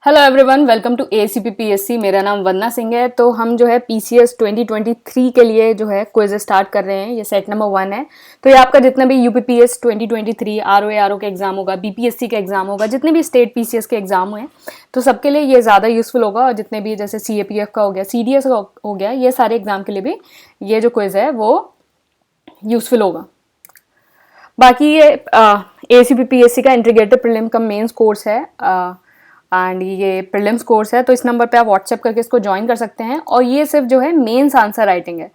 Hello everyone, welcome to ACPPSC। मेरा नाम वंदना सिंह है। तो हम जो है PCS 2023 के लिए जो है क्विज स्टार्ट कर रहे हैं। ये सेट नंबर 1 है। तो ये आपका जितना भी UPPS 2023 RO के एग्जाम होगा, BPSC का एग्जाम होगा, जितने भी स्टेट PCS के एग्जाम हुए तो सबके लिए ये ज़्यादा यूजफुल होगा। और जितने भी जैसे CAPF का हो गया, CDS का हो गया, ये सारे एग्जाम के लिए भी ये जो क्विज है वो यूजफुल होगा। बाकी ये ACPPSC का integrated prelim cum mains course है एंड ये प्रीलिम्स कोर्स है। तो इस नंबर पे आप व्हाट्सएप करके इसको ज्वाइन कर सकते हैं। और ये सिर्फ जो है मेंस आंसर राइटिंग है।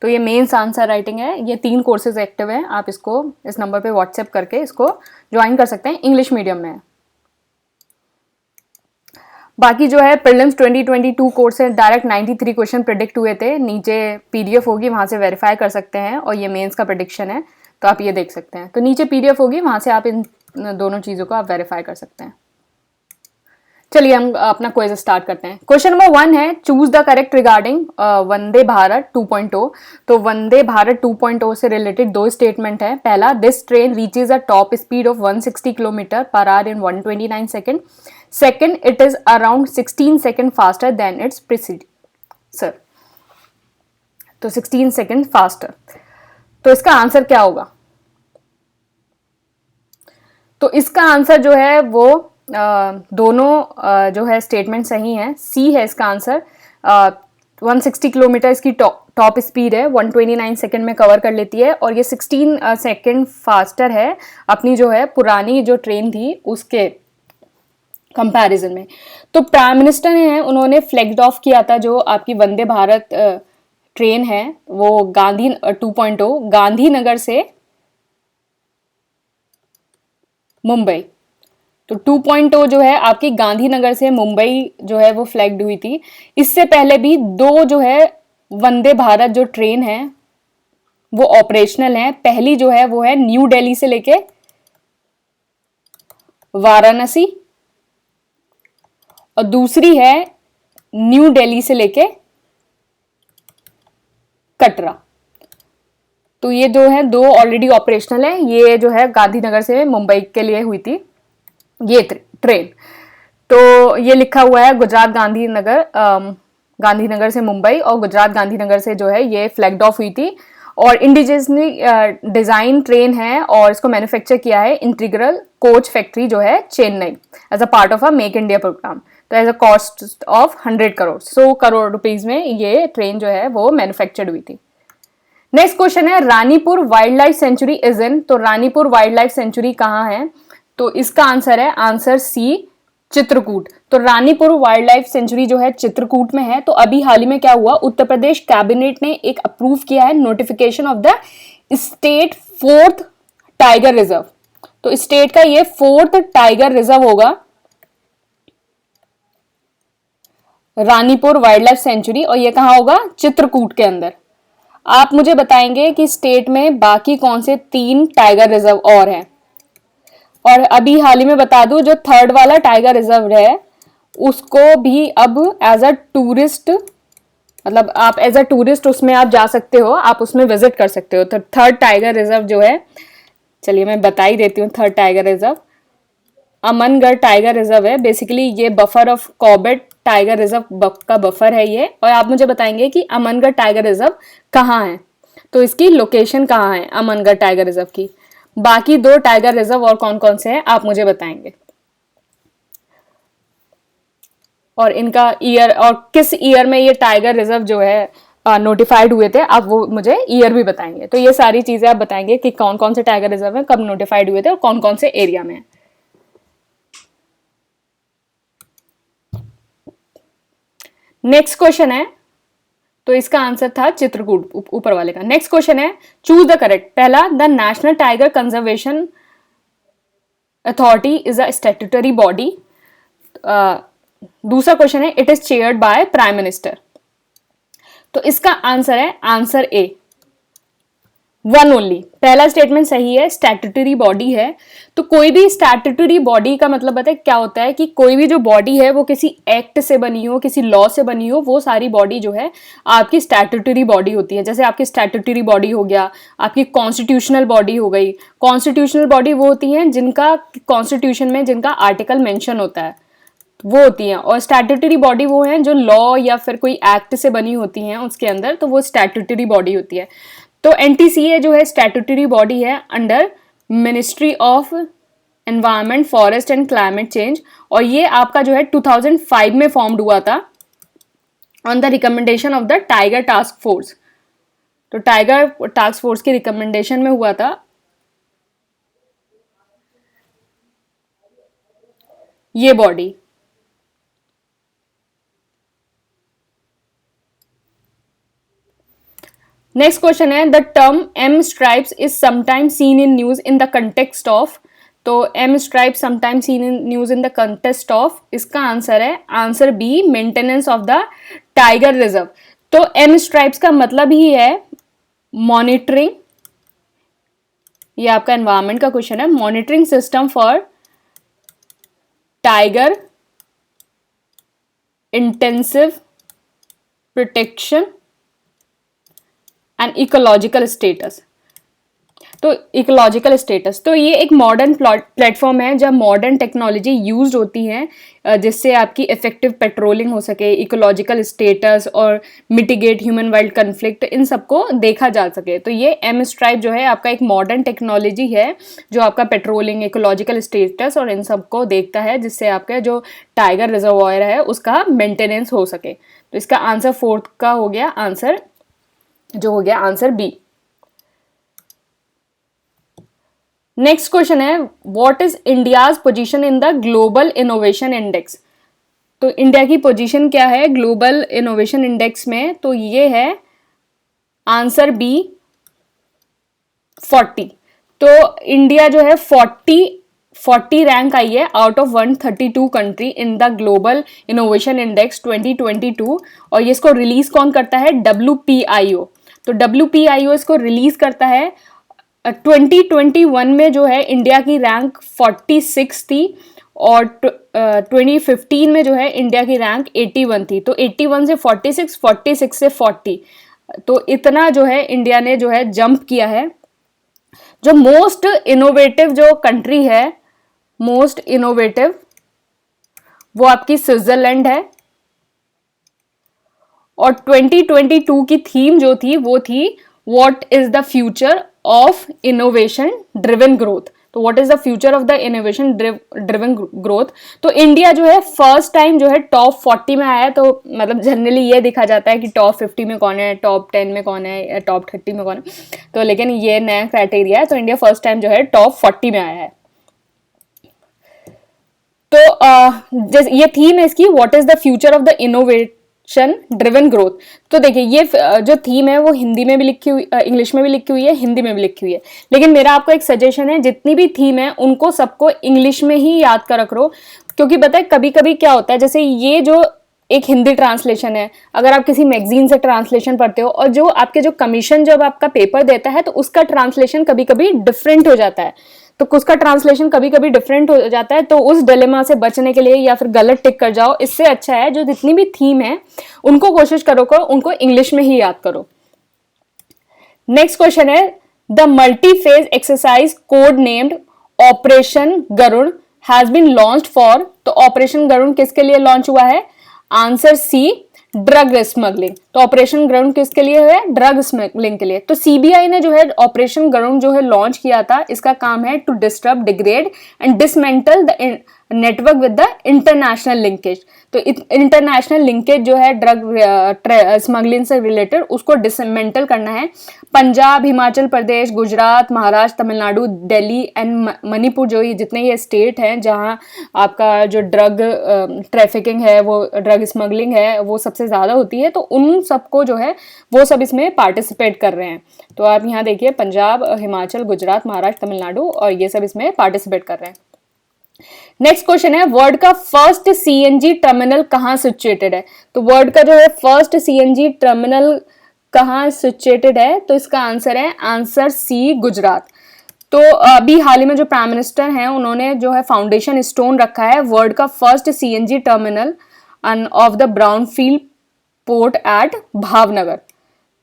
तो ये मेंस आंसर राइटिंग है। ये 3 कोर्सेज एक्टिव हैं। आप इसको इस नंबर पे व्हाट्सएप करके इसको ज्वाइन कर सकते हैं। इंग्लिश मीडियम में है। बाकी जो है प्रीलिम्स 2022 कोर्स है, डायरेक्ट 93 क्वेश्चन प्रिडिक्ट हुए थे। नीचे PDF होगी, वहां से वेरीफाई कर सकते हैं। और ये मेंस का प्रिडिक्शन है, तो आप ये देख सकते हैं। तो नीचे PDF होगी, वहां से आप इन दोनों चीज़ों को आप वेरीफाई कर सकते हैं। चलिए हम अपना क्विज स्टार्ट करते हैं। क्वेश्चन नंबर 1 है, choose the correct regarding Vande Bharat 2.0। तो वंदे भारत 2.0 से रिलेटेड 2 स्टेटमेंट है। पहला, this train reaches a top speed of 160 kilometre per hour in 129 second. Second, it is around 16 second faster than its preceder. तो 16 second faster. तो इसका answer क्या होगा? तो इसका आंसर जो है वो दोनों जो है स्टेटमेंट सही है। सी है इसका आंसर। 160 किलोमीटर इसकी टॉप स्पीड है, 129 सेकेंड में कवर कर लेती है। और ये 16 सेकेंड फास्टर है अपनी जो है पुरानी जो ट्रेन थी उसके कंपैरिजन में। तो प्राइम मिनिस्टर ने उन्होंने फ्लैग्ड ऑफ किया था जो आपकी वंदे भारत ट्रेन है वो गांधी 2.0 गांधीनगर से मुंबई। तो 2.0 जो है आपकी गांधीनगर से मुंबई जो है वो फ्लैग्ड हुई थी। इससे पहले भी 2 जो है वंदे भारत जो ट्रेन है वो ऑपरेशनल है। पहली जो है वो है न्यू दिल्ली से लेके वाराणसी, और दूसरी है न्यू दिल्ली से लेके कटरा। तो ये जो है 2 ऑलरेडी ऑपरेशनल है। ये जो है गांधीनगर से मुंबई के लिए हुई थी ये ट्रेन। तो ये लिखा हुआ है गुजरात गांधीनगर, गांधीनगर से मुंबई और गुजरात गांधीनगर से जो है ये फ्लैग्ड ऑफ हुई थी। और इंडिजिनियस डिजाइन ट्रेन है और इसको मैन्युफैक्चर किया है इंटीग्रल कोच फैक्ट्री जो है Chennai as a part of a make India program. तो as a cost of 100 crore 100 crore rupees में ये ट्रेन जो है वो मैन्युफैक्चर्ड हुई थी। नेक्स्ट क्वेश्चन है, Ranipur wild life sanctuary is in. तो रानीपुर वाइल्ड लाइफ सेंचुरी कहाँ है? तो इसका आंसर है आंसर सी, चित्रकूट। तो रानीपुर वाइल्ड लाइफ सेंचुरी जो है चित्रकूट में है। तो अभी हाल ही में क्या हुआ, उत्तर प्रदेश कैबिनेट ने एक अप्रूव किया है notification of the state 4th tiger reserve. तो स्टेट का ये 4th टाइगर रिजर्व होगा रानीपुर वाइल्ड लाइफ सेंचुरी। और ये कहाँ होगा? चित्रकूट के अंदर। आप मुझे बताएंगे कि स्टेट में बाकी कौन से 3 टाइगर रिजर्व और हैं। और अभी हाल ही में बता दूं, जो 3rd वाला टाइगर रिजर्व है उसको भी अब एज अ टूरिस्ट, मतलब आप एज अ टूरिस्ट उसमें आप जा सकते हो, आप उसमें विजिट कर सकते हो। तो 3rd टाइगर रिजर्व जो है, चलिए मैं बता ही देती हूँ। 3rd tiger reserve Amangarh tiger reserve है। बेसिकली ये buffer of Corbett tiger reserve का बफर है ये। और आप मुझे बताएंगे कि अमनगढ़ टाइगर रिजर्व कहाँ है, तो इसकी लोकेशन कहाँ है अमनगढ़ टाइगर रिजर्व की। बाकी 2 टाइगर रिजर्व और कौन कौन से हैं आप मुझे बताएंगे, और इनका ईयर और किस ईयर में ये टाइगर रिजर्व जो है नोटिफाइड हुए थे, आप वो मुझे ईयर भी बताएंगे। तो ये सारी चीजें आप बताएंगे कि कौन कौन से टाइगर रिजर्व है, कब नोटिफाइड हुए थे और कौन कौन से एरिया में है। नेक्स्ट क्वेश्चन है, तो इसका आंसर था चित्रकूट ऊपर वाले का। नेक्स्ट क्वेश्चन है, चूज द करेक्ट। पहला, the national tiger conservation authority is a statutory body. दूसरा क्वेश्चन है, it is chaired by prime minister. तो इसका आंसर है आंसर ए, 1 ओनली। पहला स्टेटमेंट सही है, स्टैट्यूटरी बॉडी है। तो कोई भी स्टैट्यूटरी बॉडी का मतलब पता है क्या होता है कि कोई भी जो बॉडी है वो किसी एक्ट से बनी हो, किसी लॉ से बनी हो, वो सारी बॉडी जो है आपकी स्टैट्यूटरी बॉडी होती है। जैसे आपकी स्टैट्यूटरी बॉडी हो गया, आपकी कॉन्स्टिट्यूशनल बॉडी हो गई। कॉन्स्टिट्यूशनल बॉडी वो होती हैं जिनका कॉन्स्टिट्यूशन में जिनका आर्टिकल मेंशन होता है। वो होती हैं, और स्टैट्यूटरी बॉडी वो हैं जो लॉ या फिर कोई एक्ट से बनी होती हैं उसके अंदर, तो वो स्टैट्यूटरी बॉडी होती है। तो एनटीसीए जो है स्टैट्यूटरी बॉडी है under ministry of environment, forest and climate change, और ये आपका जो है 2005 में फॉर्म्ड हुआ था on the recommendation of the tiger task force. तो टाइगर टास्क फोर्स की रिकमेंडेशन में हुआ था ये बॉडी। नेक्स्ट क्वेश्चन है the term M stripes is sometimes seen in news in the context of. तो M stripe sometimes seen in news in the context of, इसका answer है answer B, maintenance of the tiger reserve. तो M stripes का मतलब ही है monitoring, ये आपका environment का क्वेश्चन है, monitoring system for tiger intensive protection and ecological status. तो इकोलॉजिकल स्टेटस, तो ये एक मॉडर्न प्लेटफॉर्म है जब मॉडर्न टेक्नोलॉजी यूज होती है जिससे आपकी इफेक्टिव पेट्रोलिंग हो सके, इकोलॉजिकल स्टेटस और मिटिगेट ह्यूमन वाइल्ड कन्फ्लिक्ट, इन सबको देखा जा सके। तो ये एम स्ट्राइप जो है आपका एक मॉडर्न टेक्नोलॉजी है जो आपका पेट्रोलिंग, इकोलॉजिकल स्टेटस और इन सबको देखता है जिससे आपका जो टाइगर रिजर्वॉयर है उसका मेंटेनेंस हो सके। तो इसका आंसर फोर्थ का हो गया आंसर, जो हो गया आंसर बी। नेक्स्ट क्वेश्चन है what is India's position in the global innovation index. तो इंडिया की पोजीशन क्या है ग्लोबल इनोवेशन इंडेक्स में, तो ये है आंसर बी 40। तो इंडिया जो है 40 रैंक आई है out of 132 country in the global innovation index 2022, और ये इसको रिलीज कौन करता है, WPIO। तो WPIO इसको रिलीज करता है 2021 में जो है इंडिया की रैंक 46 थी, और 2015 में जो है इंडिया की रैंक 81 थी। तो 81 से 46, 46 से 40, तो इतना जो है इंडिया ने जो है जंप किया है। जो मोस्ट इनोवेटिव जो कंट्री है, मोस्ट इनोवेटिव, वो आपकी स्विट्जरलैंड है, और 2022 की थीम जो थी वो थी what is the future of innovation driven growth. तो what is the future of the innovation driven growth. तो इंडिया जो है फर्स्ट टाइम जो है टॉप 40 में आया है। तो मतलब जनरली ये देखा जाता है कि टॉप 50 में कौन है, टॉप 10 में कौन है, टॉप 30 में कौन है, तो लेकिन ये नया क्राइटेरिया है, तो इंडिया फर्स्ट टाइम जो है टॉप 40 में आया है। तो ये थीम है इसकी, what is the future of the innovation driven growth. तो देखिए ये जो थीम है वो हिंदी में भी लिखी हुई, इंग्लिश में भी लिखी हुई है, हिंदी में भी लिखी हुई है, लेकिन मेरा आपको एक सजेशन है जितनी भी थीम है उनको सबको इंग्लिश में ही याद कर रख लो, क्योंकि पता है कभी कभी क्या होता है, जैसे ये जो एक हिंदी ट्रांसलेशन है, अगर आप किसी मैगजीन से ट्रांसलेशन पढ़ते हो और जो आपके जो कमीशन जब आपका पेपर देता है तो उसका ट्रांसलेशन कभी कभी डिफरेंट हो जाता है, तो उसका ट्रांसलेशन कभी कभी डिफरेंट हो जाता है। तो उस डिलेमा से बचने के लिए या फिर गलत टिक कर जाओ, इससे अच्छा है जो जितनी भी थीम है उनको कोशिश करो उनको इंग्लिश में ही याद करो। नेक्स्ट क्वेश्चन है the multi phase exercise code named operation Garud has been launched for. तो ऑपरेशन गरुड़ किसके लिए लॉन्च हुआ है, आंसर सी, ड्रग स्मगलिंग। तो ऑपरेशन गरुड़ किसके लिए है, ड्रग स्मगलिंग के लिए। तो सीबीआई ने जो है ऑपरेशन गरुड़ जो है लॉन्च किया था, इसका काम है to disturb, degrade and dismantle the network with the international linkage. तो इंटरनेशनल लिंकेज जो है ड्रग स्मगलिंग से रिलेटेड उसको डिसमेंटल करना है। पंजाब, हिमाचल प्रदेश, गुजरात, महाराष्ट्र, तमिलनाडु, दिल्ली एंड मणिपुर, जो ये जितने ये स्टेट हैं जहां आपका जो ड्रग ट्रैफिकिंग है, वो ड्रग स्मगलिंग है, वो सबसे ज़्यादा होती है, तो उन सबको जो है वो सब इसमें पार्टिसिपेट कर रहे हैं। तो आप यहाँ देखिए पंजाब, हिमाचल, गुजरात, महाराष्ट्र, तमिलनाडु, और ये सब इसमें पार्टिसिपेट कर रहे हैं। नेक्स्ट क्वेश्चन है वर्ल्ड का फर्स्ट सीएनजी टर्मिनल कहाँ सिचुएटेड है। तो वर्ल्ड का जो है फर्स्ट सीएनजी टर्मिनल कहाँ सिचुएटेड है, तो इसका आंसर है आंसर सी, गुजरात। तो अभी हाल ही में जो प्राइम मिनिस्टर हैं उन्होंने जो है फाउंडेशन स्टोन रखा है वर्ल्ड का first CNG terminal of the brownfield port at Bhavnagar.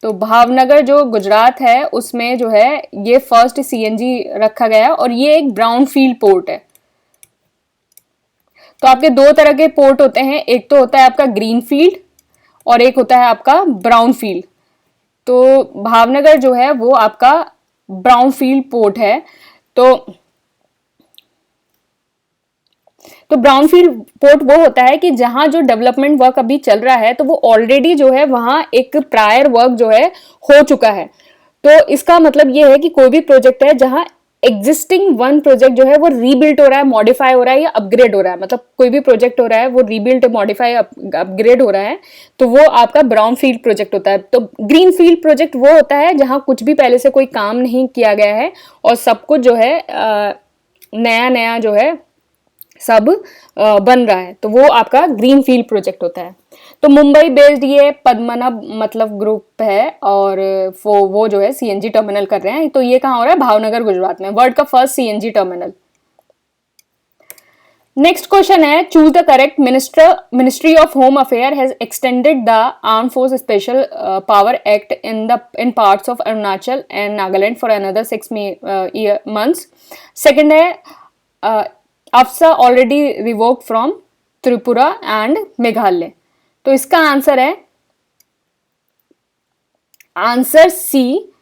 तो भावनगर जो गुजरात है उसमें जो है ये फर्स्ट सीएनजी रखा गया है, और ये एक ब्राउनफील्ड पोर्ट है। तो आपके दो तरह के पोर्ट होते हैं, एक तो होता है आपका ग्रीन फील्ड और एक होता है आपका ब्राउन फील्ड। तो भावनगर जो है वो आपका ब्राउन फील्ड पोर्ट है। तो ब्राउन फील्ड पोर्ट वो होता है कि जहां जो डेवलपमेंट वर्क अभी चल रहा है तो वो ऑलरेडी जो है वहां एक प्रायर वर्क जो है हो चुका है। तो इसका मतलब ये है कि कोई भी प्रोजेक्ट है जहां एग्जिस्टिंग वन प्रोजेक्ट जो है वो रीबिल्ड हो रहा है, मॉडिफाई हो रहा है या अपग्रेड हो रहा है, मतलब कोई भी प्रोजेक्ट हो रहा है वो रीबिल्ड, मॉडिफाई, अपग्रेड हो रहा है, तो वो आपका ब्राउन फील्ड प्रोजेक्ट होता है। तो ग्रीन फील्ड प्रोजेक्ट वो होता है जहां कुछ भी पहले से कोई काम नहीं किया गया है और सब कुछ जो है नया नया जो है सब बन रहा है, तो वो आपका ग्रीन फील्ड प्रोजेक्ट होता है। तो मुंबई बेस्ड ये पद्मनाभ मतलब ग्रुप है और वो जो है सीएनजी टर्मिनल कर रहे हैं। तो ये कहाँ हो रहा है? भावनगर गुजरात में, वर्ल्ड का first CNG terminal. Next question है, choose the correct. Ministry of home affair has extended the arm force special power act in parts of Arunachal and Nagaland for another 6 months। Second है, AFSPA already revoked from Tripura and Meghalaya. तो इसका answer है answer सी,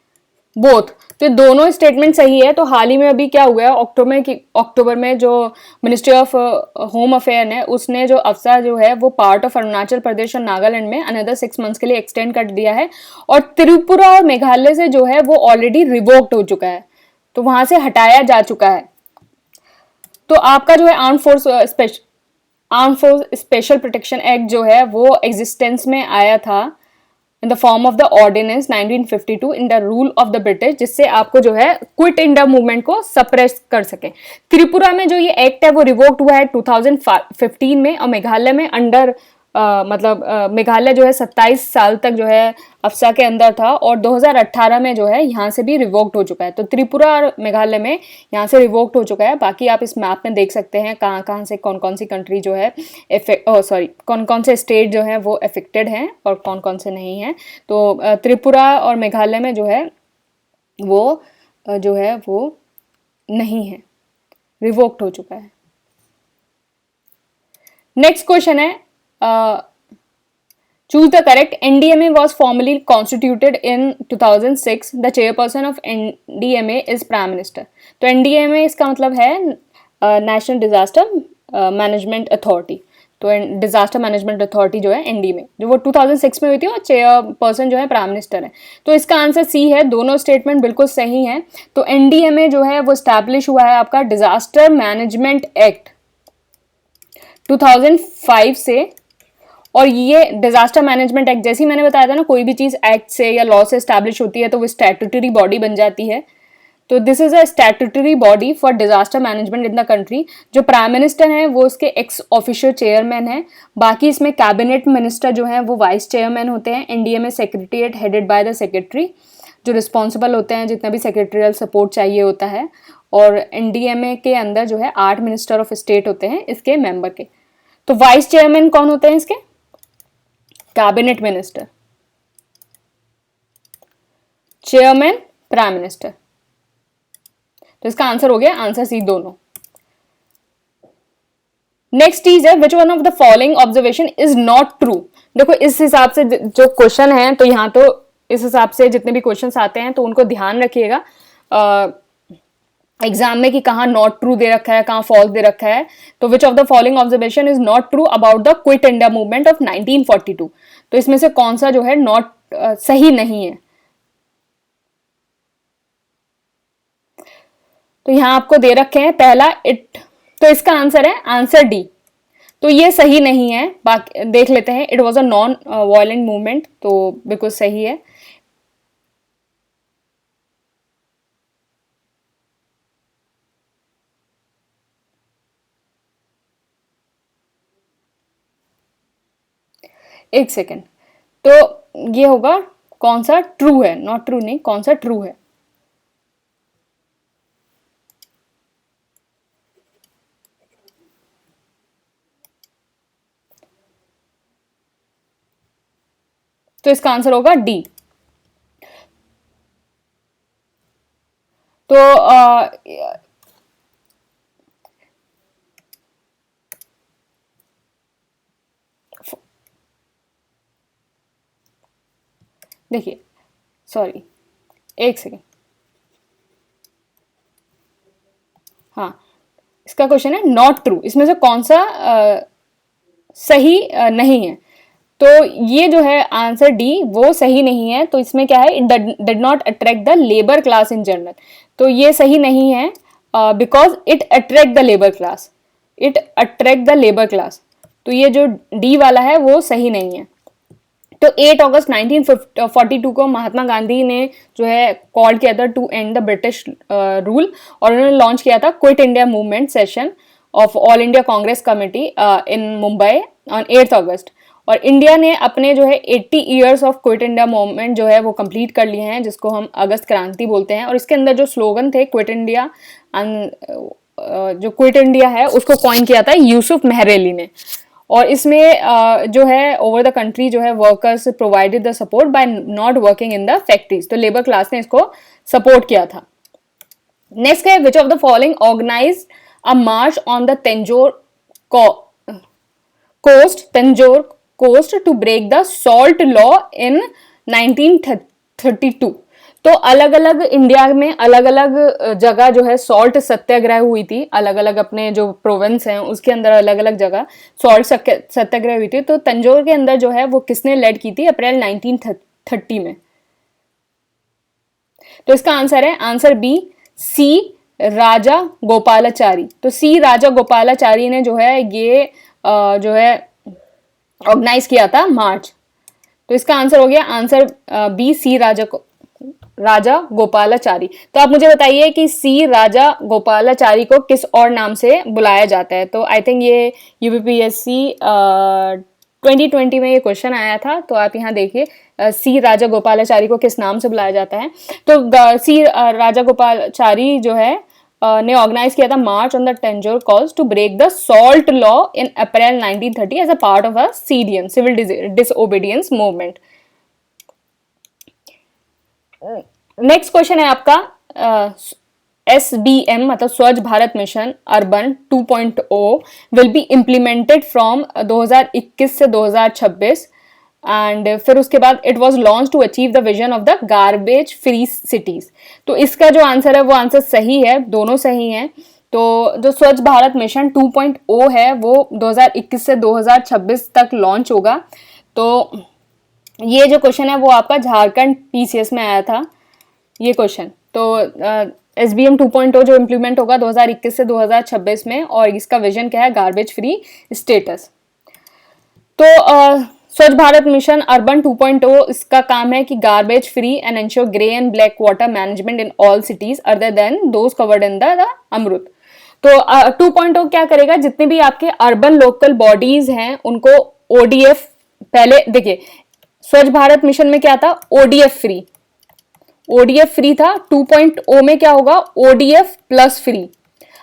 both. तो दोनों statement सही है। तो हाल ही में अभी क्या हुआ है, अक्टूबर में जो मिनिस्ट्री ऑफ होम अफेयर है उसने जो अफसा जो है वो पार्ट ऑफ अरुणाचल प्रदेश और नागालैंड में अनदर 6 months के लिए एक्सटेंड कर दिया है और त्रिपुरा और मेघालय से जो है वो ऑलरेडी रिवोक्ड हो चुका है, तो वहां से हटाया जा चुका है। तो आपका जो है arm force special protection act जो है वो एग्जिस्टेंस में आया था in the form of the ordinance 1952 in the rule of the British, जिससे आपको जो है क्विट इंडिया मूवमेंट को सप्रेस कर सके। त्रिपुरा में जो ये एक्ट है वो रिवोक्ड हुआ है 2015 में और मेघालय में अंडर मेघालय जो है 27 साल तक जो है अफसा के अंदर था और 2018 में जो है यहाँ से भी रिवोक्ड हो चुका है। तो त्रिपुरा और मेघालय में यहाँ से रिवोक्ड हो चुका है। बाकी आप इस मैप में देख सकते हैं कहाँ कहाँ से कौन कौन सी कंट्री जो है कौन कौन से स्टेट जो है वो अफेक्टेड हैं और कौन कौन से नहीं हैं। तो त्रिपुरा और मेघालय में जो है वो नहीं है, रिवोक्ड हो चुका है। नेक्स्ट क्वेश्चन है, choose the correct। NDMA was formally constituted in 2006। The chairperson of NDMA is Prime Minister। तो NDMA इसका मतलब है नेशनल डिजास्टर मैनेजमेंट अथॉरिटी। तो डिजास्टर मैनेजमेंट अथॉरिटी जो है एनडीएमए जो वो 2006 में हुई थी और चेयरपर्सन जो है प्राइम मिनिस्टर है। तो इसका आंसर सी है, दोनों स्टेटमेंट बिल्कुल सही हैं। तो एनडीएमए जो है वो स्टैब्लिश हुआ है आपका डिजास्टर मैनेजमेंट एक्ट 2005 से। और ये डिजास्टर मैनेजमेंट एक्ट जैसे ही मैंने बताया था ना, कोई भी चीज एक्ट से या लॉ से स्टैब्लिश होती है तो वो स्टैट्यूटरी बॉडी बन जाती है। तो this is a statutory body for disaster management in the country. जो प्राइम मिनिस्टर हैं वो इसके एक्स ऑफिशियल चेयरमैन हैं। बाकी इसमें कैबिनेट मिनिस्टर जो हैं वो वाइस चेयरमैन होते हैं। NDMA secretariat headed by the secretary, जो रिस्पॉन्सिबल होते हैं जितना भी सेक्रेटरियल सपोर्ट चाहिए होता है। और एनडीएमए के अंदर जो है 8 मिनिस्टर ऑफ स्टेट होते हैं इसके मेंबर के। तो वाइस चेयरमैन कौन होते हैं इसके? Cabinet minister, chairman prime minister. तो इसका आंसर हो गया आंसर सी दोनों। नेक्स्ट चीज है, which one of the following observation is not true. देखो इस हिसाब से जो क्वेश्चन है तो यहाँ तो इस हिसाब से जितने भी क्वेश्चंस आते हैं तो उनको ध्यान रखिएगा एग्जाम में कि कहाँ नॉट ट्रू दे रखा है कहाँ फॉल्स दे रखा है। तो विच of the following observation is not true about the quit India movement of 1942। तो इसमें से कौन सा जो है नॉट सही नहीं है? तो यहां आपको दे रखे हैं पहला इट, तो इसका आंसर है आंसर डी। तो ये सही नहीं है। बाकी देख लेते हैं, it was a non violent movement, तो बिल्कुल सही है। एक सेकेंड, तो ये होगा कौन सा ट्रू है, नॉट ट्रू नहीं, कौन सा ट्रू है। तो इसका आंसर होगा डी। तो देखिए, सॉरी, एक सेकेंड, हाँ, इसका क्वेश्चन है नॉट ट्रू, इसमें से कौन सा सही नहीं है। तो ये जो है आंसर डी वो सही नहीं है। तो इसमें क्या है, it did not attract the labour class in general, तो ये सही नहीं है because it attract the labour class, it attract the labour class. तो ये जो डी वाला है वो सही नहीं है। तो 8 अगस्त 1942 को महात्मा गांधी ने जो है कॉल किया था to end the British rule, और उन्होंने लॉन्च किया था quit India movement session of all India Congress committee in Mumbai on 8 August. और इंडिया ने अपने जो है 80 years of quit India movement जो है वो कंप्लीट कर लिए हैं, जिसको हम अगस्त क्रांति बोलते हैं। और इसके अंदर जो स्लोगन थे क्विट इंडिया, जो क्विट इंडिया है उसको कॉइन किया था यूसुफ मेहरेली ने। और इसमें जो है ओवर द कंट्री जो है workers provided the support by not working in the factories, तो लेबर क्लास ने इसको सपोर्ट किया था। नेक्स्ट है which of the following organise a march on the Tanjore coast to break the salt law in 1932। तो अलग अलग इंडिया में अलग अलग जगह जो है सॉल्ट सत्याग्रह हुई थी, अलग अलग अपने जो प्रोविंस हैं उसके अंदर अलग अलग जगह सॉल्ट सत्याग्रह हुई थी। तो तंजौर के अंदर जो है वो किसने लेड की थी अप्रैल 1930 में। तो इसका आंसर है आंसर बी, सी राजा गोपालाचारी। तो सी राजा गोपालाचारी ने जो है ये जो है ऑर्गेनाइज किया था मार्च। तो इसका आंसर हो गया आंसर बी, सी राजा गोपालाचारी। तो आप मुझे बताइए कि सी राजा गोपालाचारी को किस और नाम से बुलाया जाता है। तो आई थिंक ये यूपीपीएससी 2020 में ये क्वेश्चन आया था। तो आप यहाँ देखिए सी राजा गोपालाचारी को किस नाम से बुलाया जाता है। तो सी राजा गोपालाचारी जो है ने ऑर्गेनाइज किया था march on the Tanjore coast to break the salt law in April 1930 as a part of a CDM civil disobedience movement. Next question है आपका SBM मतलब Swachh Bharat mission urban 2.0 will be implemented from 2021 से 2026 एंड फिर उसके बाद it was launch to achieve the vision of the garbage free cities. तो इसका जो आंसर है वो आंसर सही है, दोनों सही हैं। तो जो स्वच्छ भारत मिशन 2.0 है वो 2021 से 2026 तक लॉन्च होगा। तो ये जो क्वेश्चन है वो आपका झारखंड PCS में आया था ये क्वेश्चन। तो SBM 2.0 जो इम्प्लीमेंट होगा 2021 से 2026 में, और इसका विजन क्या है, गार्बेज फ्री स्टेटस। तो स्वच्छ भारत मिशन अर्बन 2.0 इसका काम है कि garbage free and ensure grey and black water management in all cities other than those covered in the AMRUT. तो 2.0 क्या करेगा, जितने भी आपके अर्बन लोकल बॉडीज हैं उनको ODF, पहले देखिए स्वच्छ भारत मिशन में क्या था, ODF फ्री था। 2.0 में क्या होगा, ODF plus free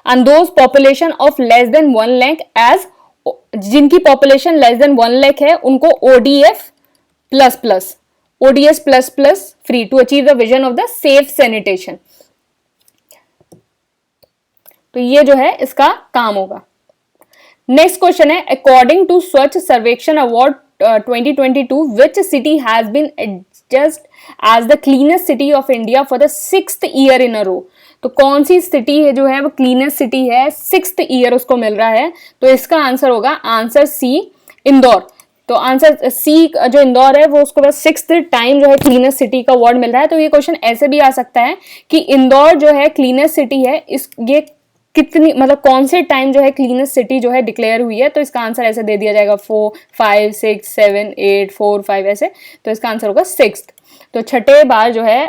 and those population of less than 1 lakh as, जिनकी पॉपुलेशन लेस देन 1 लाख है उनको ODF plus plus, ODS plus plus free to achieve the vision of the safe sanitation. तो ये जो है इसका काम होगा। नेक्स्ट क्वेश्चन है according to Swachh Survekshan award 2022 which city has been adjudged as the cleanest city of India for the 6th year in a row। तो कौन सी सिटी है जो है वो क्लीनेस्ट सिटी है, 6th ईयर उसको मिल रहा है। तो इसका आंसर होगा आंसर सी, इंदौर। तो आंसर सी जो इंदौर है वो उसको बस 6th टाइम जो है क्लीनेस्ट सिटी का अवार्ड मिल रहा है। तो ये क्वेश्चन ऐसे भी आ सकता है कि इंदौर जो है क्लीनेस्ट सिटी है, इस ये कितनी मतलब कौन से टाइम जो है क्लीनेस्ट सिटी जो है डिक्लेयर हुई है। तो इसका आंसर ऐसे दे दिया जाएगा 4, 5, 6, 7, 8, 4, 5 ऐसे। तो इसका आंसर होगा 6th। तो छठे बार जो है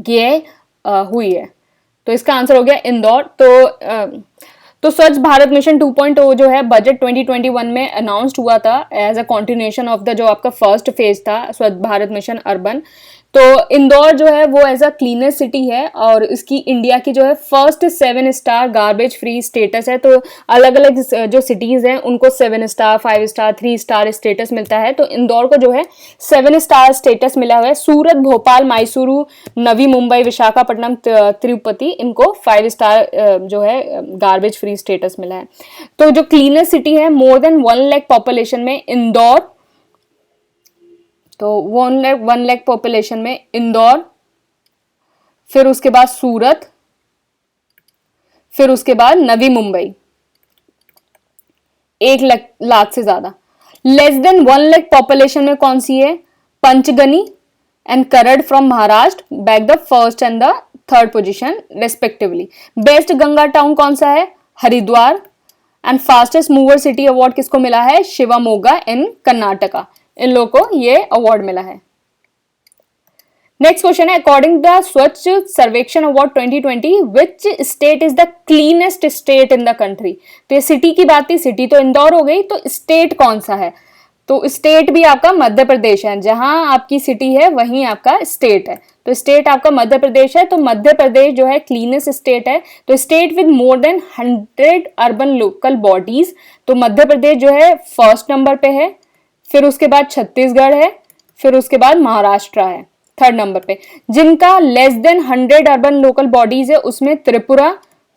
ये हुई है। तो इसका आंसर हो गया इंदौर। तो स्वच्छ भारत मिशन 2.0 जो है बजट 2021 में अनाउंस्ड हुआ था as a continuation of the जो आपका फर्स्ट फेज था स्वच्छ भारत मिशन अर्बन। तो इंदौर जो है वो एज अ क्लीनेस्ट सिटी है और इसकी इंडिया की जो है first 7 star garbage free status है। तो अलग अलग जो सिटीज हैं उनको 7 स्टार, 5 स्टार, 3 स्टार स्टेटस मिलता है। तो इंदौर को जो है 7 स्टार स्टेटस मिला हुआ है। सूरत, भोपाल, मैसूरू, नवी मुंबई, विशाखापट्टनम, तिरुपति, इनको 5 स्टार जो है गार्बेज फ्री स्टेटस मिला है। तो जो क्लीनेस्ट सिटी है मोर देन 1 लाख पॉपुलेशन में इंदौर तो 1 लाख पॉपुलेशन में इंदौर, फिर उसके बाद सूरत, फिर उसके बाद नवी मुंबई, 1 लाख से ज्यादा। लेस देन 1 लाख पॉपुलेशन में कौन सी है? Panchgani and Karad from Maharashtra bag the first and the third position respectively. Best Ganga town कौन सा है? Haridwar. And fastest mover city award किसको मिला है? शिवमोगा इन कर्नाटका। इन लोगों को ये अवार्ड मिला है। नेक्स्ट क्वेश्चन है, according the Swachh Survekshan award 2020 which state is the cleanest state in the country? तो ये सिटी की बात थी, सिटी तो इंदौर हो गई, तो स्टेट कौन सा है? तो स्टेट भी आपका मध्य प्रदेश है, जहां आपकी सिटी है वहीं आपका स्टेट है। तो स्टेट आपका मध्य प्रदेश है, तो मध्य प्रदेश जो है क्लीनेस्ट स्टेट है। तो state with more than 100 urban local bodies, तो मध्य प्रदेश जो है फर्स्ट नंबर पे है, फिर उसके बाद छत्तीसगढ़ है, फिर उसके बाद महाराष्ट्र है थर्ड नंबर पे। जिनका less than 100 urban local bodies है उसमें त्रिपुरा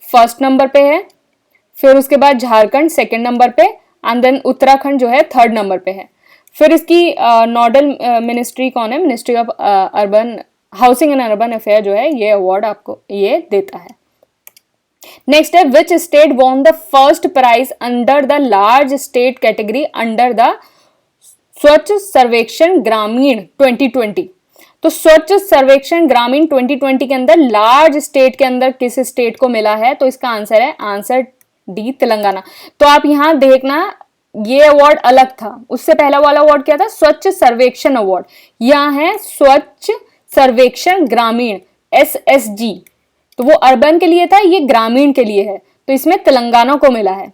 फर्स्ट नंबर पे है, फिर उसके बाद झारखंड सेकंड नंबर पे, एंड देन उत्तराखंड जो है थर्ड नंबर पे है। फिर इसकी नोडल मिनिस्ट्री कौन है? Ministry of urban housing and urban affair जो है ये अवार्ड आपको ये देता है। नेक्स्ट है, which state won the first prize under the large state category under the Swachh Survekshan ग्रामीण 2020? तो स्वच्छ सर्वेक्षण ग्रामीण 2020 के अंदर लार्ज स्टेट के अंदर किस स्टेट को मिला है? तो इसका आंसर है आंसर डी, तेलंगाना। तो आप यहां देखना, ये अवार्ड अलग था, उससे पहला वाला अवार्ड क्या था? स्वच्छ सर्वेक्षण अवार्ड। यहां है स्वच्छ सर्वेक्षण ग्रामीण SSG, तो वो अर्बन के लिए था, ये ग्रामीण के लिए है। तो इसमें तेलंगाना को मिला है।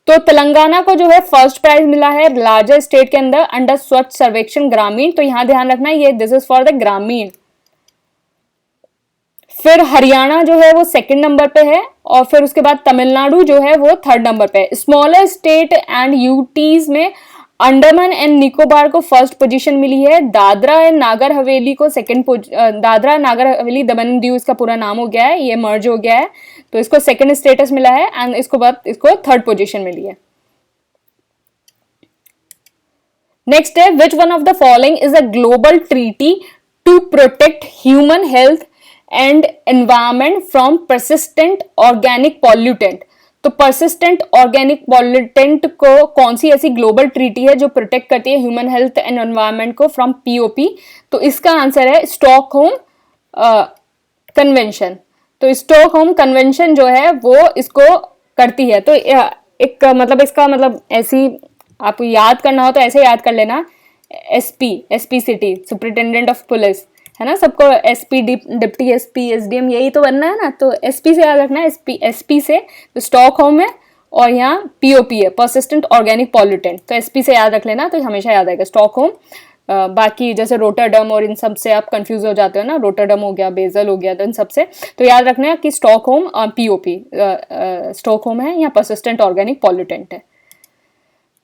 तो तेलंगाना को जो है फर्स्ट प्राइज मिला है लार्जर स्टेट के अंदर अंडर स्वच्छ सर्वेक्षण ग्रामीण। तो यहां ध्यान रखना ये दिस इज फॉर द ग्रामीण। फिर हरियाणा जो है वो सेकंड नंबर पे है, और फिर उसके बाद तमिलनाडु जो है वो थर्ड नंबर पे है। स्मॉलर स्टेट एंड यूटीज में अंडमान एंड निकोबार को फर्स्ट पोजीशन मिली है, दादरा एंड नागर हवेली को सेकंड, दादरा नागर हवेली दमन एंड दीव इसका पूरा नाम हो गया है, ये मर्ज हो गया है, तो इसको सेकंड स्टेटस मिला है, एंड इसको बाद इसको थर्ड पोजीशन मिली है। नेक्स्ट है, which one of the following is a global treaty to protect human health and environment from persistent organic pollutant? तो परसिस्टेंट ऑर्गेनिक पॉल्यूटेंट को कौन सी ऐसी ग्लोबल ट्रीटी है जो प्रोटेक्ट करती है ह्यूमन हेल्थ एंड एनवायरमेंट को फ्रॉम POP? तो इसका आंसर है स्टॉकहोम कन्वेंशन। तो स्टॉकहोम कन्वेंशन जो है वो इसको करती है। तो एक मतलब इसका मतलब ऐसी आपको याद करना हो तो ऐसे याद कर लेना, SP city superintendent of police है ना, सबको SP डिप्टी SP SDM यही तो बनना है ना, तो SP से याद रखना है, SP से तो स्टॉकहोम है, और यहाँ POP है परसिस्टेंट ऑर्गेनिक पॉल्यूटेंट, तो SP से याद रख लेना तो हमेशा याद आएगा स्टॉकहोम। बाकी जैसे रोटरडम और इन सब से आप कंफ्यूज हो जाते हो ना, रोटरडम हो गया, बेजल हो गया, तो इन सब से तो याद रखना है कि स्टॉकहोम और POP, स्टॉकहोम है या परसिस्टेंट ऑर्गेनिक पॉल्यूटेंट है।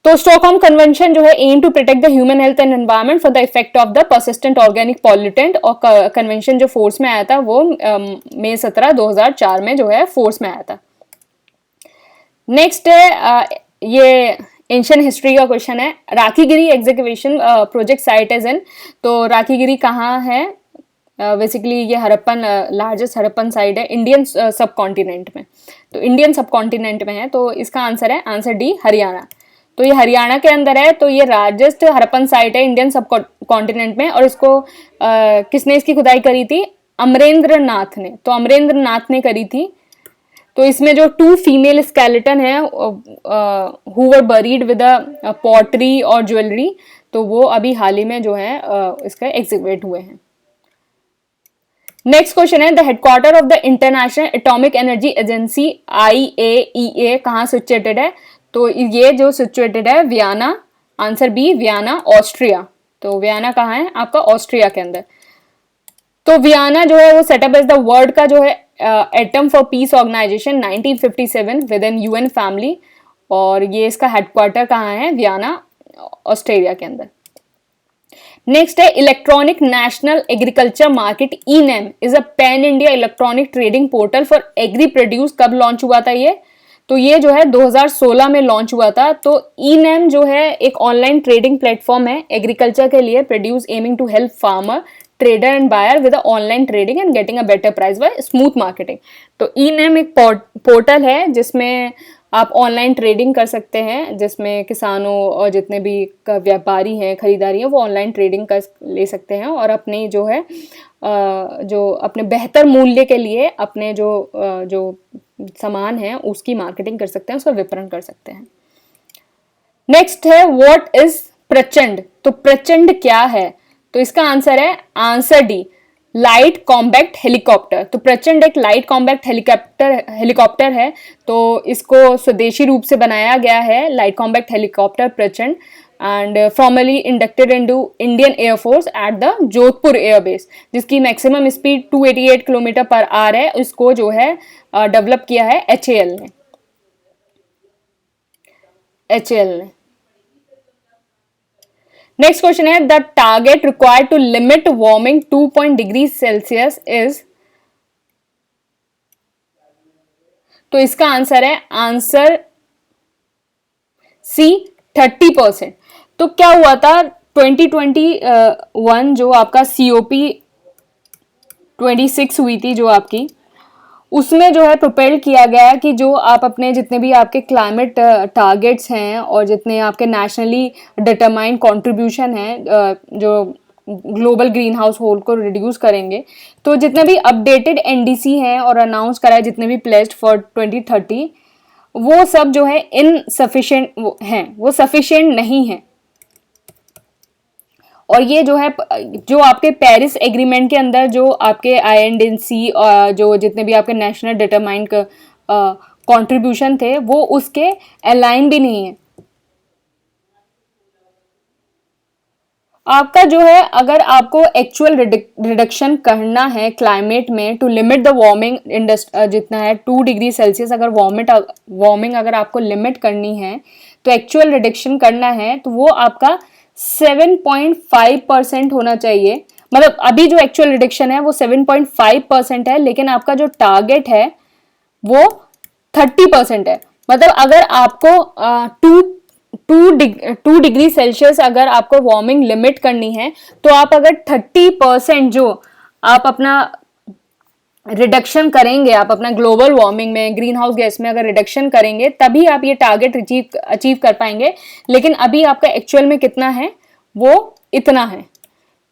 तो स्टॉकहोम कन्वेंशन जो है aim to protect the human health and environment for the effect of the persistent organic pollutant, और कन्वेंशन जो फोर्स में आया था वो मई 17, 2004 में जो है फोर्स में आया था। नेक्स्ट है ये एंशियंट हिस्ट्री का क्वेश्चन है, Rakhigarhi execution project site is in? तो राखीगिरी कहाँ है? बेसिकली ये हड़प्पन लार्जेस्ट हड़प्पन साइट है इंडियन सब कॉन्टिनेंट में, तो इंडियन सब कॉन्टिनेंट में है, तो इसका आंसर है आंसर डी, हरियाणा। तो ये हरियाणा के अंदर है, तो ये लार्जेस्ट हड़प्पन साइट है इंडियन सब कॉन्टिनेंट में, और इसको किसने इसकी खुदाई करी थी? अमरेंद्र नाथ ने, तो अमरेंद्र नाथ ने करी थी। तो इसमें जो 2 फीमेल स्केलेटन है who were buried with a pottery और ज्वेलरी, तो वो अभी हाल ही में जो है इसका एग्जीक्यूट हुए हैं। नेक्स्ट क्वेश्चन है, the headquarter of the international atomic energy agency IAEA कहाँ सिचुएटेड है? तो ये जो सिचुएटेड है Vienna, answer B Vienna, Austria. तो वियना कहाँ है? आपका ऑस्ट्रिया के अंदर। तो वियना जो है वो सेटअप एज द वर्ल्ड का जो है atom for peace organisation 1957 within UN family, और ये इसका हेडक्वार्टर कहाँ है? वियना, ऑस्ट्रेलिया के अंदर। नेक्स्ट है, electronic national agriculture market ENAM is a pan India electronic trading portal for agri produce, कब लॉन्च हुआ था ये? तो ये जो है 2016 में लॉन्च हुआ था। तो ई-नैम जो है एक ऑनलाइन ट्रेडिंग प्लेटफॉर्म है एग्रीकल्चर के लिए, produce aiming to help farmer, trader and buyer with online trading and getting a better price by smooth marketing. तो ई-नैम एक पोर्टल है जिसमें आप ऑनलाइन ट्रेडिंग कर सकते हैं, जिसमें किसानों और जितने भी व्यापारी हैं, खरीदारी हैं, वो ऑनलाइन ट्रेडिंग कर ले सकते हैं और अपनी जो है जो अपने बेहतर मूल्य के लिए अपने जो सामान है उसकी मार्केटिंग कर सकते हैं, उसका विपणन कर सकते हैं। नेक्स्ट है व्हाट इज प्रचंड। तो प्रचंड क्या है? तो इसका आंसर है answer D, light combat helicopter. तो प्रचंड एक लाइट कॉम्बैक्ट हेलीकॉप्टर है। तो इसको स्वदेशी रूप से बनाया गया है, light combat helicopter Prachand, and formally inducted into Indian air force at the Jodhpur airbase, जिसकी maximum speed 288 kilometre per hour है। इसको जो है डेवलप किया है HAL ने। नेक्स्ट क्वेश्चन है the target required to limit warming 2 degree Celsius is. तो इसका आंसर है आंसर सी 30%। तो क्या हुआ था 2021 जो आपका COP 26 हुई थी जो आपकी, उसमें जो है प्रोपेल किया गया है कि जो आप अपने जितने भी आपके क्लाइमेट टारगेट्स हैं और जितने आपके नेशनली डिटरमाइंड कंट्रीब्यूशन हैं जो ग्लोबल ग्रीन हाउस होल को रिड्यूस करेंगे, तो जितने भी अपडेटेड NDC हैं और अनाउंस करा है जितने भी प्लेस्ड फॉर 2030, वो सब जो है इनसफिशिएंट हैं, वो सफिशिएंट नहीं है। और ये जो है जो आपके पेरिस एग्रीमेंट के अंदर जो आपके INDC जो जितने भी आपके नेशनल डिटरमाइंड कंट्रीब्यूशन थे वो उसके अलाइन भी नहीं है। आपका जो है अगर आपको एक्चुअल रिडक्शन करना है क्लाइमेट में टू लिमिट द वार्मिंग जितना है 2 डिग्री सेल्सियस, अगर वार्मिंग अगर आपको लिमिट करनी है तो एक्चुअल रिडक्शन करना है तो वो आपका 7.5% होना चाहिए। मतलब अभी जो एक्चुअल रिडक्शन है वो 7.5% है, लेकिन आपका जो टारगेट है वो 30% है। मतलब अगर आपको 2 डिग्री सेल्सियस अगर आपको वार्मिंग लिमिट करनी है तो आप अगर 30% जो आप अपना रिडक्शन करेंगे, आप अपना ग्लोबल वार्मिंग में ग्रीन हाउस गैस में अगर रिडक्शन करेंगे तभी आप ये टारगेट अचीव कर पाएंगे। लेकिन अभी आपका एक्चुअल में कितना है वो इतना है।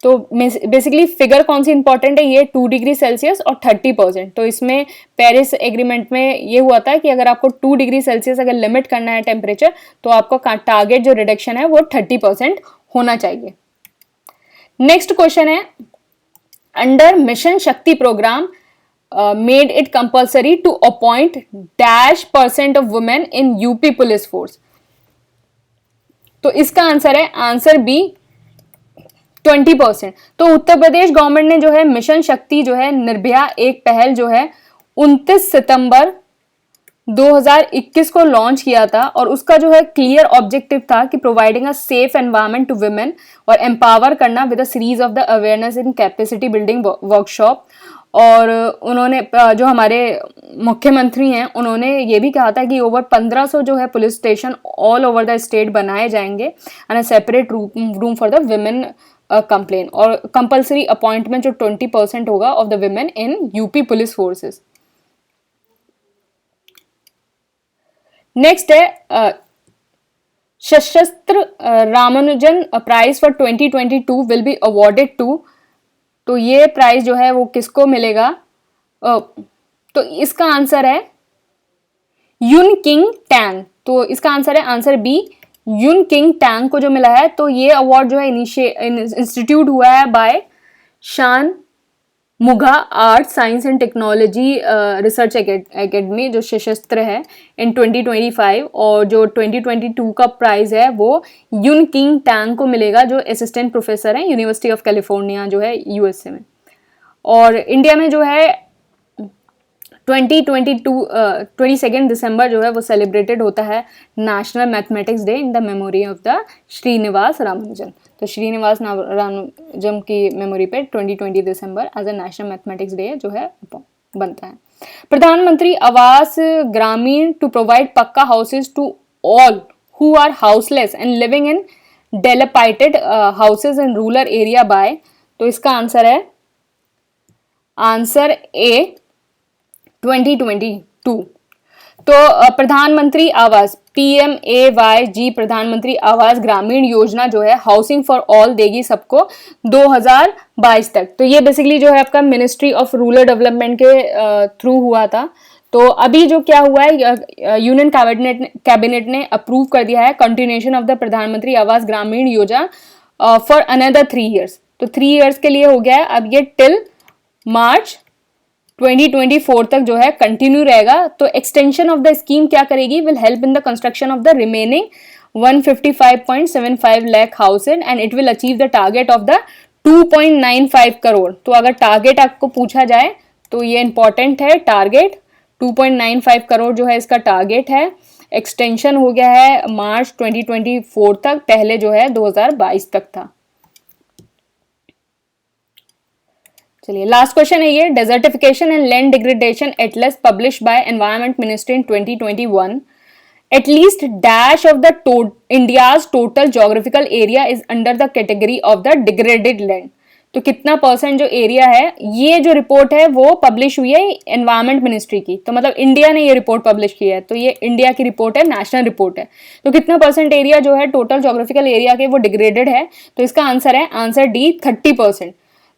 तो बेसिकली फिगर कौन सी इंपॉर्टेंट है, ये 2 डिग्री सेल्सियस और 30%। तो इसमें पेरिस एग्रीमेंट में ये हुआ था कि अगर आपको 2 डिग्री सेल्सियस अगर लिमिट करना है टेम्परेचर तो आपको टारगेट जो रिडक्शन है वो 30% होना चाहिए। नेक्स्ट क्वेश्चन है अंडर मिशन शक्ति programme made it compulsory to appoint -% of women in UP police force. तो इसका आंसर है आंसर बी 20%। तो उत्तर प्रदेश गवर्नमेंट ने जो है मिशन शक्ति जो है निर्भया एक पहल जो है 29 सितंबर 2021 को लॉन्च किया था और उसका जो है क्लियर ऑब्जेक्टिव था कि providing a safe environment to women और एम्पावर करना with a series of the awareness in capacity building workshop. और उन्होंने जो हमारे मुख्यमंत्री हैं उन्होंने ये भी कहा था कि ओवर 1500 जो है police station all over the state बनाए जाएंगे and a separate room for the women complain, और कंपल्सरी अपॉइंटमेंट जो 20% होगा of the women in UP police forces. Next है SASTRA Ramanujan prize for 2022 will be awarded to. तो ये प्राइज जो है वो किसको मिलेगा? तो इसका आंसर है युन किंग टैंग। तो इसका आंसर है आंसर बी, युन किंग टैंग को जो मिला है। तो ये अवार्ड जो है इंस्टीट्यूट हुआ है बाय शान muga art science and technology research academy जो सशस्त्र है इन 2025, और जो 2022 का प्राइज है वो युन किंग टैंग को मिलेगा जो असिस्टेंट प्रोफेसर हैं यूनिवर्सिटी ऑफ कैलिफोर्निया जो है USA में। और इंडिया में जो है 22 दिसंबर जो है वो सेलिब्रेटेड होता है national mathematics day in the memory of the Srinivasa Ramanujan. तो श्रीनिवास रामानुजन की मेमोरी पे 20 दिसंबर as a national mathematics day जो है बनता है। Pradhan Mantri Awas Gramin to provide pucca houses to all who are houseless and living in dilapidated houses in rural area by, तो इसका आंसर है आंसर ए 2022। तो प्रधानमंत्री आवास PMAYG प्रधानमंत्री आवास ग्रामीण योजना जो है हाउसिंग फॉर ऑल देगी सबको 2022 तक। तो ये बेसिकली जो है आपका मिनिस्ट्री ऑफ रूरल डेवलपमेंट के थ्रू हुआ था। तो अभी जो क्या हुआ है, यूनियन कैबिनेट ने अप्रूव कर दिया है कंटिन्यूएशन ऑफ द प्रधानमंत्री Awas Grameen Yojana for another 3 years। तो 3 years के लिए हो गया है, अब ये टिल मार्च 2024 तक जो है कंटिन्यू रहेगा। तो एक्सटेंशन ऑफ द स्कीम क्या करेगी, will help in the construction of the remaining 155.75 lakh houses and it will achieve the target of the 2.95 crore. तो अगर टारगेट आपको पूछा जाए तो ये इंपॉर्टेंट है, टारगेट 2.95 करोड़ जो है इसका टारगेट है। एक्सटेंशन हो गया है मार्च 2024 तक, पहले जो है 2022 तक था। चलिए लास्ट क्वेश्चन है ये, desertification and land degradation Atlas publish by environment ministry in 2021। At least dash of the India's total geographical area is under the category of the degraded land। तो कितना परसेंट जो एरिया है, ये जो report है वो पब्लिश हुई है एनवायरमेंट मिनिस्ट्री की। तो मतलब इंडिया ने ये रिपोर्ट पब्लिश की है, तो ये इंडिया की रिपोर्ट है, नेशनल रिपोर्ट है। तो कितना परसेंट एरिया जो है टोटल ज्योग्राफिकल एरिया के वो डिग्रेडेड है, तो इसका आंसर है आंसर डी 30%।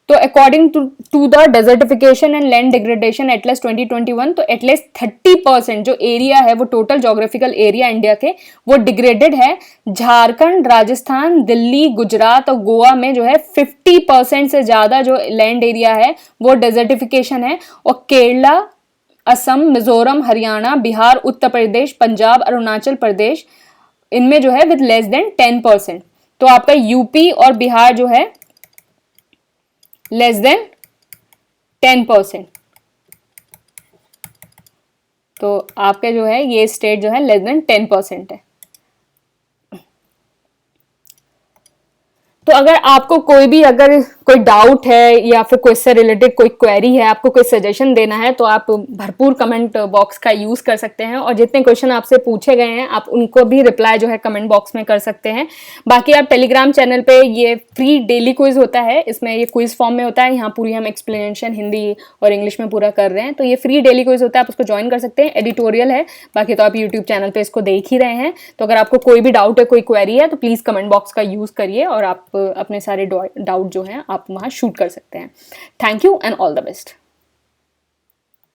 तो according to the desertification and land degradation atlas 2021, तो एटलीस्ट 30% जो एरिया है वो टोटल ज्योग्राफिकल एरिया इंडिया के वो डिग्रेडेड है। झारखंड, राजस्थान, दिल्ली, गुजरात और गोवा में जो है 50% से ज्यादा जो लैंड एरिया है वो डेजर्टिफिकेशन है। और केरला, असम, मिजोरम, हरियाणा, बिहार, उत्तर प्रदेश, पंजाब, अरुणाचल प्रदेश, इनमें जो है विद लेस देन 10%। तो आपका यूपी और बिहार जो है लेस देन 10%। तो आपके जो है ये स्टेट जो है लेस देन 10% है। तो अगर आपको अगर कोई डाउट है या फिर कोई इससे रिलेटेड कोई क्वेरी है, आपको कोई सजेशन देना है, तो आप भरपूर कमेंट बॉक्स का यूज कर सकते हैं। और जितने क्वेश्चन आपसे पूछे गए हैं आप उनको भी रिप्लाई जो है कमेंट बॉक्स में कर सकते हैं। बाकी आप टेलीग्राम चैनल पे ये फ्री डेली क्विज होता है, इसमें ये क्विज फॉर्म में होता है, यहाँ पूरी हम एक्सप्लेनेशन हिंदी और इंग्लिश में पूरा कर रहे हैं। तो ये फ्री डेली क्विज होता है, आप उसको ज्वाइन कर सकते हैं, एडिटोरियल है। बाकी तो आप यूट्यूब चैनल पर इसको देख ही रहे हैं। तो अगर आपको कोई भी डाउट है, कोई क्वेरी है, तो प्लीज कमेंट बॉक्स का यूज करिए और आप अपने सारे डाउट जो हैं आप वहाँ शूट कर सकते हैं। Thank you and all the best.